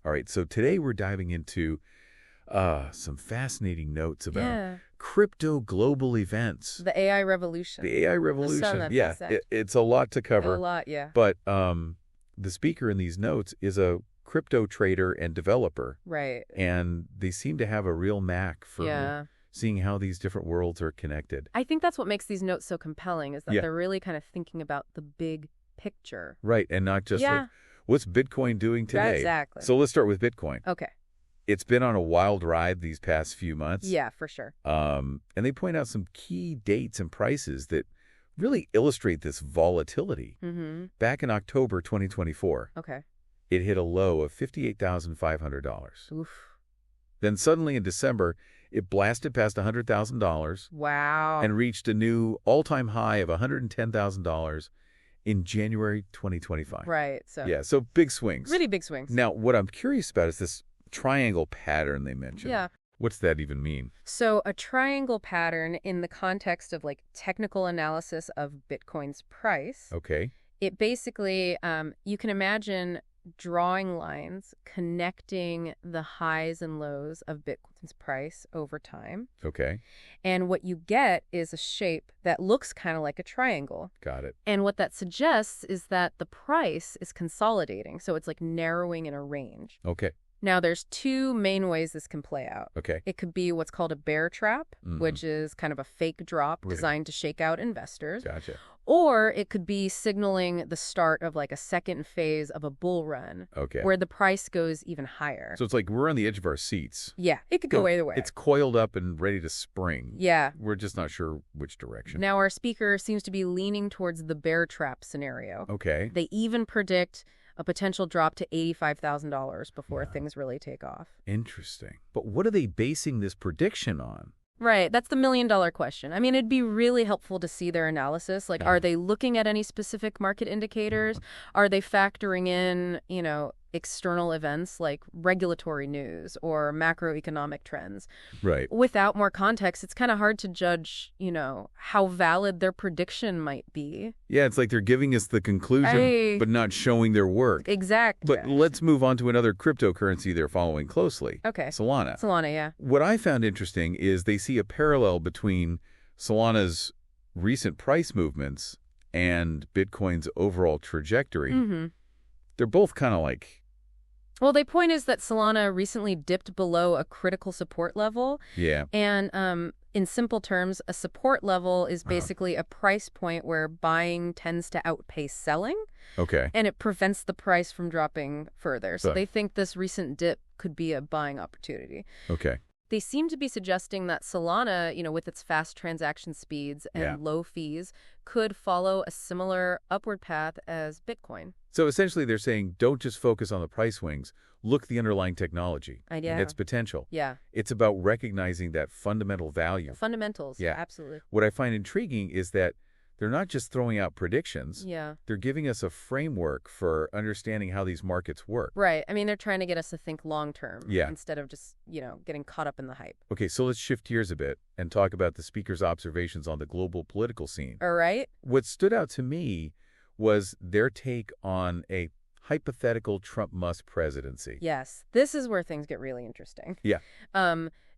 All right, so today we're diving into some fascinating notes about crypto global events. The AI revolution. The AI revolution. Sound that Yeah, fast. it's a lot to cover. A lot, yeah. But the speaker in these notes is a crypto trader and developer. Right. And they seem to have a real knack for seeing how these different worlds are connected. I think that's what makes these notes so compelling, is that Yeah. they're really kind of thinking about the big picture. Right, and not just like, what's Bitcoin doing today? Exactly. So let's start with Bitcoin. Okay. It's been on a wild ride these past few months. Yeah, for sure. And they point out some key dates and prices that really illustrate this volatility. Mm-hmm. Back in October 2024, it hit a low of $58,500. Oof. Then suddenly in December, it blasted past $100,000. Wow. And reached a new all-time high of $110,000 in January 2025. Right. So big swings. Really big swings. Now, what I'm curious about is this triangle pattern they mentioned. Yeah. What's that even mean? So a triangle pattern in the context of like technical analysis of Bitcoin's price. Okay. It basically, you can imagine drawing lines connecting the highs and lows of Bitcoin's price over time. Okay. And what you get is a shape that looks kind of like a triangle. Got it. And what that suggests is that the price is consolidating. So it's like narrowing in a range. Okay. Now, there's two main ways this can play out. Okay. It could be what's called a bear trap, which is kind of a fake drop designed to shake out investors. Gotcha. Or it could be signaling the start of like a second phase of a bull run where the price goes even higher. So it's like we're on the edge of our seats. Yeah, it could go either way. It's coiled up and ready to spring. Yeah. We're just not sure which direction. Now, our speaker seems to be leaning towards the bear trap scenario. Okay. They even predict a potential drop to $85,000 before things really take off. Interesting. But what are they basing this prediction on? Right. That's the million-dollar question. I mean, it'd be really helpful to see their analysis. Like, are they looking at any specific market indicators? Are they factoring in, external events like regulatory news or macroeconomic trends? Right. Without more context, it's kind of hard to judge, how valid their prediction might be. Yeah, it's like they're giving us the conclusion, but not showing their work. Exactly. But let's move on to another cryptocurrency they're following closely. Okay. Solana. Solana, yeah. What I found interesting is they see a parallel between Solana's recent price movements and Bitcoin's overall trajectory. Mm-hmm. They're both kind of like... Well, the point is that Solana recently dipped below a critical support level. Yeah. And in simple terms, a support level is basically a price point where buying tends to outpace selling. Okay. And it prevents the price from dropping further. So they think this recent dip could be a buying opportunity. Okay. They seem to be suggesting that Solana, with its fast transaction speeds and low fees, could follow a similar upward path as Bitcoin. So essentially they're saying don't just focus on the price swings, look at the underlying technology and its potential. Yeah. It's about recognizing that fundamental value. Fundamentals. Yeah, absolutely. What I find intriguing is that they're not just throwing out predictions. Yeah. They're giving us a framework for understanding how these markets work. Right. I mean, they're trying to get us to think long term instead of just, getting caught up in the hype. Okay, so let's shift gears a bit and talk about the speaker's observations on the global political scene. All right. What stood out to me was their take on a hypothetical Trump-Musk presidency. Yes. This is where things get really interesting. Yeah.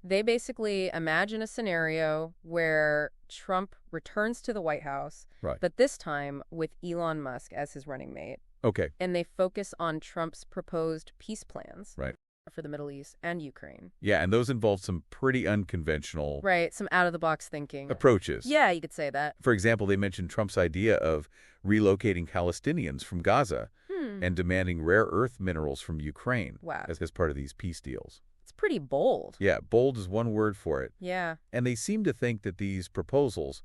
They basically imagine a scenario where Trump returns to the White House, but this time with Elon Musk as his running mate. Okay. And they focus on Trump's proposed peace plans for the Middle East and Ukraine. Yeah, and those involve some pretty unconventional... some out-of-the-box thinking. Approaches. Yeah, you could say that. For example, they mentioned Trump's idea of relocating Palestinians from Gaza and demanding rare earth minerals from Ukraine as part of these peace deals. It's pretty bold. Yeah, bold is one word for it. Yeah. And they seem to think that these proposals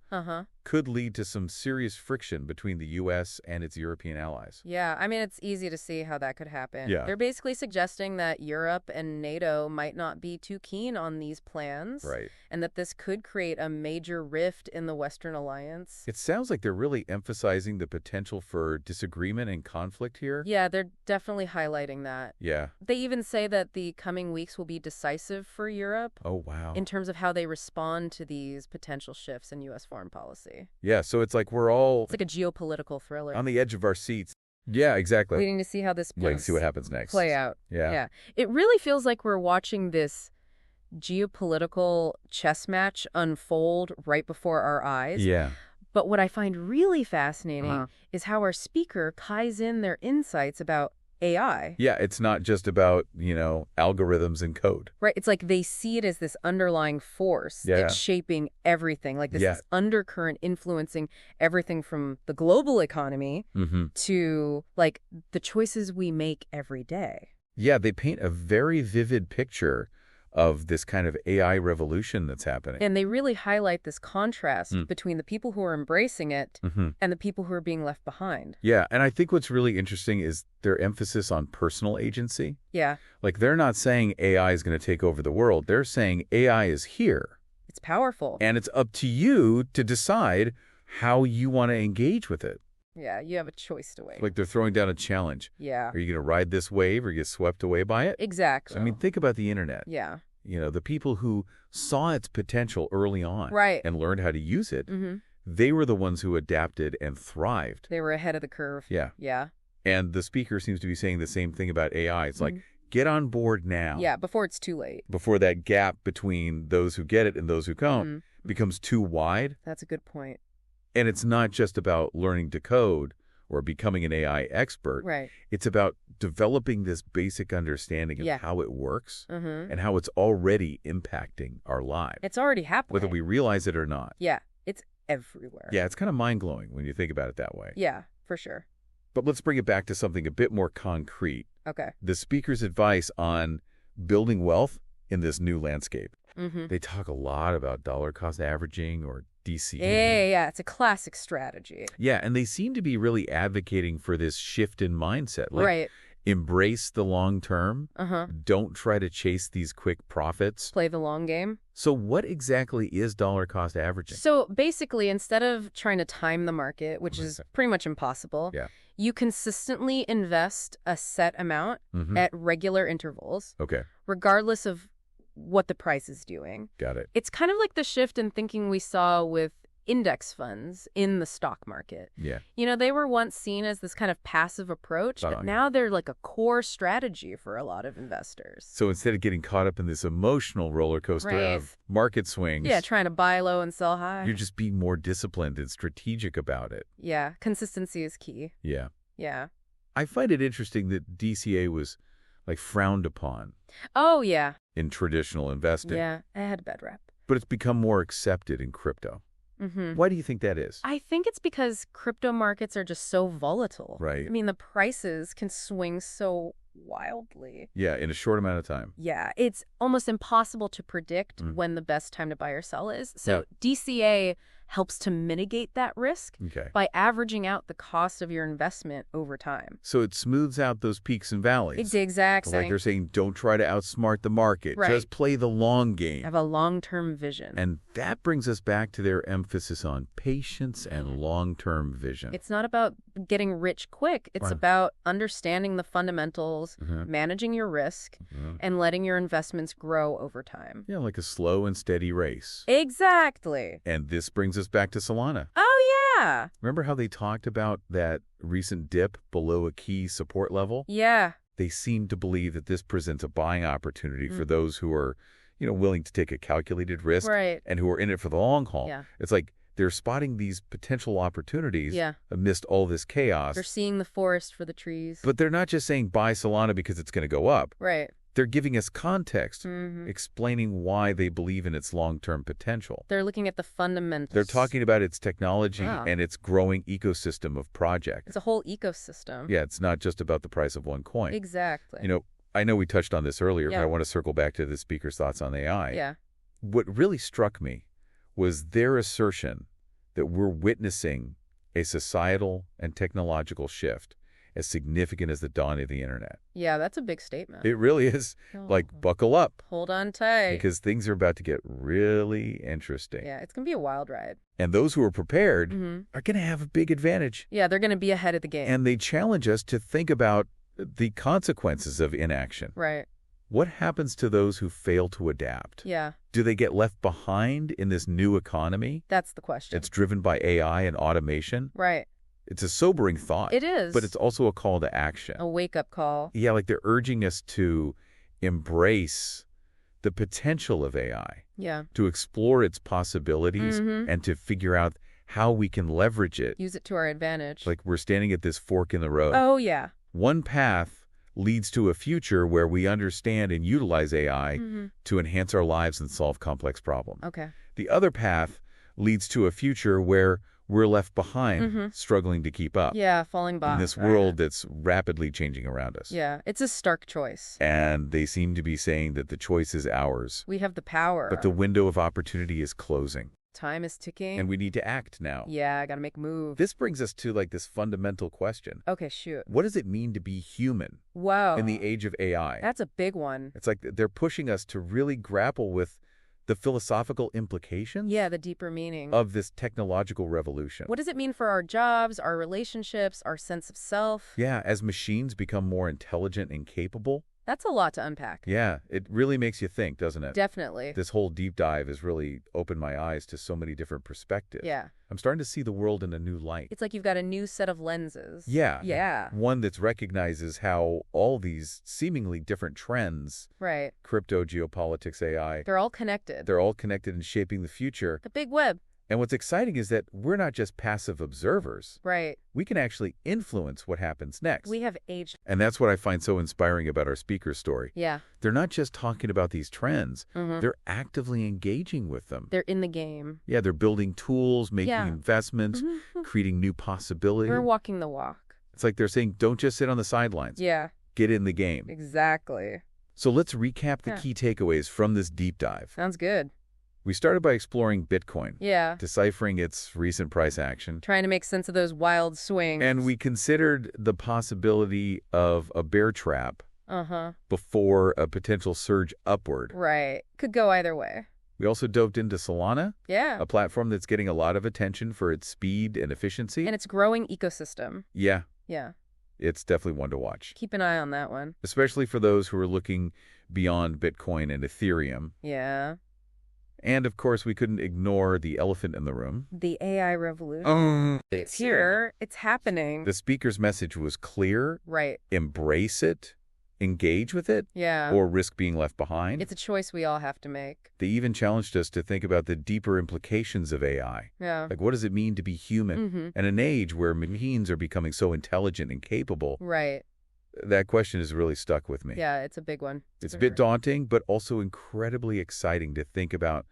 could lead to some serious friction between the U.S. and its European allies. Yeah, I mean, it's easy to see how that could happen. Yeah. They're basically suggesting that Europe and NATO might not be too keen on these plans. Right. And that this could create a major rift in the Western alliance. It sounds like they're really emphasizing the potential for disagreement and conflict here. Yeah, they're definitely highlighting that. Yeah. They even say that the coming weeks will be decisive for Europe. Oh, wow. In terms of how they respond to these potential shifts in U.S. foreign policy. Yeah, so it's like we're all... It's like a geopolitical thriller. On the edge of our seats. Yeah, exactly. Waiting to see how this Waiting to see what happens next. play out. Yeah. It really feels like we're watching this geopolitical chess match unfold right before our eyes. Yeah. But what I find really fascinating is how our speaker ties in their insights about AI. Yeah, it's not just about, algorithms and code. Right. It's like they see it as this underlying force that's shaping everything. Like this undercurrent influencing everything from the global economy to like the choices we make every day. Yeah, they paint a very vivid picture of this kind of AI revolution that's happening. And they really highlight this contrast between the people who are embracing it and the people who are being left behind. Yeah, and I think what's really interesting is their emphasis on personal agency. Yeah. Like, they're not saying AI is going to take over the world. They're saying AI is here. It's powerful. And it's up to you to decide how you want to engage with it. Yeah, you have a choice to make. Like they're throwing down a challenge. Yeah. Are you going to ride this wave or get swept away by it? Exactly. So, I mean, think about the internet. Yeah. The people who saw its potential early on and learned how to use it, they were the ones who adapted and thrived. They were ahead of the curve. Yeah. Yeah. And the speaker seems to be saying the same thing about AI. It's like, get on board now. Yeah, before it's too late. Before that gap between those who get it and those who don't becomes too wide. That's a good point. And it's not just about learning to code or becoming an AI expert. Right. It's about developing this basic understanding of how it works and how it's already impacting our lives. It's already happening. Whether we realize it or not. Yeah, it's everywhere. Yeah, it's kind of mind-blowing when you think about it that way. Yeah, for sure. But let's bring it back to something a bit more concrete. Okay. The speaker's advice on building wealth in this new landscape. They talk a lot about dollar cost averaging or DCA. Yeah. It's a classic strategy. Yeah, and they seem to be really advocating for this shift in mindset. Like, embrace the long term. Don't try to chase these quick profits. Play the long game. So what exactly is dollar cost averaging? So basically, instead of trying to time the market, which is pretty much impossible, you consistently invest a set amount at regular intervals, regardless of what the price is doing. Got it. It's kind of like the shift in thinking we saw with index funds in the stock market. Yeah. They were once seen as this kind of passive approach, but now they're like a core strategy for a lot of investors. So instead of getting caught up in this emotional roller coaster of market swings. Yeah, trying to buy low and sell high. You're just being more disciplined and strategic about it. Yeah, consistency is key. Yeah. Yeah. I find it interesting that DCA was frowned upon. Oh, yeah. In traditional investing. Yeah, it had a bad rep. But it's become more accepted in crypto. Why do you think that is? I think it's because crypto markets are just so volatile. Right. I mean, the prices can swing so wildly. Yeah, in a short amount of time. Yeah, it's almost impossible to predict when the best time to buy or sell is. So DCA helps to mitigate that risk by averaging out the cost of your investment over time. So it smooths out those peaks and valleys. It's the exact same. Like they're saying, don't try to outsmart the market. Right. Just play the long game. Have a long-term vision. And that brings us back to their emphasis on patience and long-term vision. It's not about getting rich quick. It's about understanding the fundamentals, managing your risk, and letting your investments grow over time. Yeah, like a slow and steady race. Exactly. And this brings us back to Solana. Oh, yeah. Remember how they talked about that recent dip below a key support level? Yeah. They seem to believe that this presents a buying opportunity for those who are, willing to take a calculated risk and who are in it for the long haul. Yeah. It's like they're spotting these potential opportunities amidst all this chaos. They're seeing the forest for the trees. But they're not just saying buy Solana because it's going to go up. Right. They're giving us context, explaining why they believe in its long-term potential. They're looking at the fundamentals. They're talking about its technology and its growing ecosystem of projects. It's a whole ecosystem. Yeah, it's not just about the price of one coin. Exactly. I know we touched on this earlier, but I want to circle back to the speaker's thoughts on AI. Yeah. What really struck me was their assertion that we're witnessing a societal and technological shift as significant as the dawn of the internet. Yeah, that's a big statement. It really is. Buckle up. Hold on tight. Because things are about to get really interesting. Yeah, it's going to be a wild ride. And those who are prepared are going to have a big advantage. Yeah, they're going to be ahead of the game. And they challenge us to think about the consequences of inaction. Right. What happens to those who fail to adapt? Yeah. Do they get left behind in this new economy? That's the question. It's driven by AI and automation? Right. It's a sobering thought. It is. But it's also a call to action. A wake-up call. Yeah, like they're urging us to embrace the potential of AI, Yeah. to explore its possibilities and to figure out how we can leverage it. Use it to our advantage. Like we're standing at this fork in the road. Oh, yeah. One path leads to a future where we understand and utilize AI to enhance our lives and solve complex problems. Okay. The other path leads to a future where we're left behind, struggling to keep up Yeah, falling behind. in this world that's rapidly changing around us. Yeah, it's a stark choice. And they seem to be saying that the choice is ours, We have the power. but the window of opportunity is closing, Time is ticking. and we need to act now. Yeah, I gotta make a move. This brings us to like this fundamental question. Okay, shoot. What does it mean to be human Whoa. in the age of AI? That's a big one. It's like they're pushing us to really grapple with the philosophical implications Yeah, the deeper meaning. of this technological revolution. What does it mean for our jobs, our relationships, our sense of self? Yeah, as machines become more intelligent and capable. That's a lot to unpack. Yeah, it really makes you think, doesn't it? Definitely. This whole deep dive has really opened my eyes to so many different perspectives. Yeah. I'm starting to see the world in a new light. It's like you've got a new set of lenses. Yeah. Yeah. One that recognizes how all these seemingly different trends, Right. crypto, geopolitics, AI, They're all connected. they're all connected and shaping the future. The big web. And what's exciting is that we're not just passive observers. Right. We can actually influence what happens next. We have aged. And that's what I find so inspiring about our speaker's story. Yeah. They're not just talking about these trends, Mhm. they're actively engaging with them. They're in the game. Yeah, they're building tools, making Yeah. investments, Mhm. creating new possibilities. We're walking the walk. It's like they're saying, don't just sit on the sidelines. Yeah. Get in the game. Exactly. So let's recap the Yeah. key takeaways from this deep dive. Sounds good. We started by exploring Bitcoin, Yeah. deciphering its recent price action. Trying to make sense of those wild swings. And we considered the possibility of a bear trap Uh-huh. before a potential surge upward. Right. Could go either way. We also dove into Solana, Yeah. a platform that's getting a lot of attention for its speed and efficiency. And its growing ecosystem. Yeah, Yeah. it's definitely one to watch, Keep an eye on that one. especially for those who are looking beyond Bitcoin and Ethereum. Yeah. And of course, we couldn't ignore the elephant in the room. The AI revolution. It's here. It's happening. The speaker's message was clear: Right. embrace it, engage with it, Yeah. or risk being left behind. It's a choice we all have to make. They even challenged us to think about the deeper implications of AI. Yeah. Like, what does it mean to be human? Mm-hmm. In an age where machines are becoming so intelligent and capable, Right. that question has really stuck with me. Yeah, it's a big one. It's a for bit sure. daunting, but also incredibly exciting to think about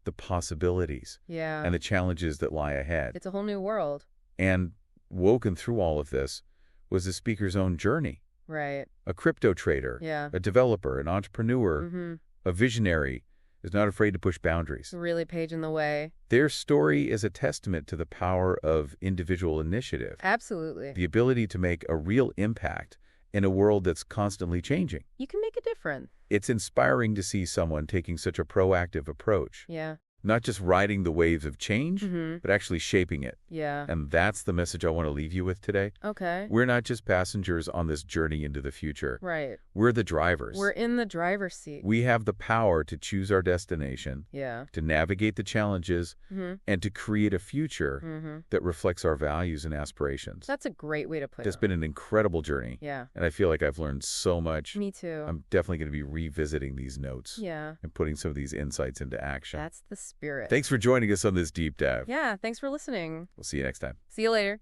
the possibilities Yeah. and the challenges that lie ahead. It's a whole new world. And woven through all of this was the speaker's own journey. Right. A crypto trader, Yeah. a developer, an entrepreneur, Mm-hmm. a visionary, is not afraid to push boundaries. Really paving the way. Their story is a testament to the power of individual initiative, Absolutely. the ability to make a real impact in a world that's constantly changing. You can make a difference. It's inspiring to see someone taking such a proactive approach, Yeah. not just riding the waves of change, Mm-hmm. but actually shaping it. Yeah. And that's the message I want to leave you with today. Okay. We're not just passengers on this journey into the future. Right. We're the drivers. We're in the driver's seat. We have the power to choose our destination, Yeah. to navigate the challenges, Mm-hmm. and to create a future Mm-hmm. that reflects our values and aspirations. That's a great way to put It's it. been an incredible journey, Yeah. and I feel like I've learned so much. Me too. I'm definitely going to be revisiting these notes Yeah. and putting some of these insights into action. That's the spirit. Thanks for joining us on this deep dive. Yeah. Thanks for listening. We'll see you next time. See you later.